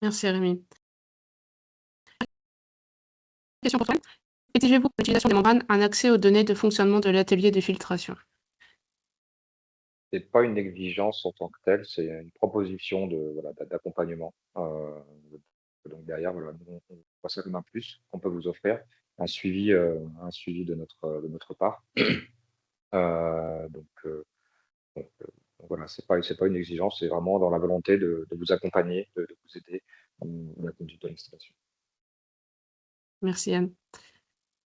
Merci Rémi. Question pour toi. Exigez-vous pour l'utilisation des membranes un accès aux données de fonctionnement de l'atelier de filtration? C'est pas une exigence en tant que telle, c'est une proposition voilà, d'accompagnement. Donc derrière, voilà, on voit ça comme un plus qu'on peut vous offrir, un suivi de notre part. Donc voilà, c'est pas une exigence, c'est vraiment dans la volonté de vous accompagner, de vous aider dans la conduite de l'installation. Merci Anne.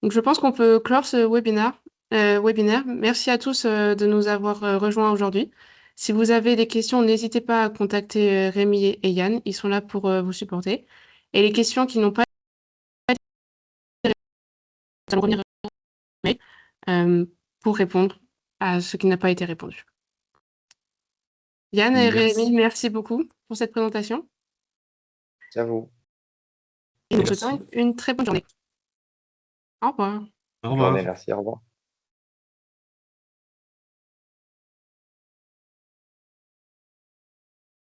Donc je pense qu'on peut clore ce webinaire. Merci à tous de nous avoir rejoints aujourd'hui. Si vous avez des questions, n'hésitez pas à contacter Rémi et Yann. Ils sont là pour vous supporter. Et les questions qui n'ont pas été allons revenir pour répondre à ce qui n'a pas été répondu. Yann et Rémi, merci beaucoup pour cette présentation. C'est à vous. Et nous vous souhaitons une très bonne journée. Au revoir. Au Bonne journée, revoir. merci, au revoir.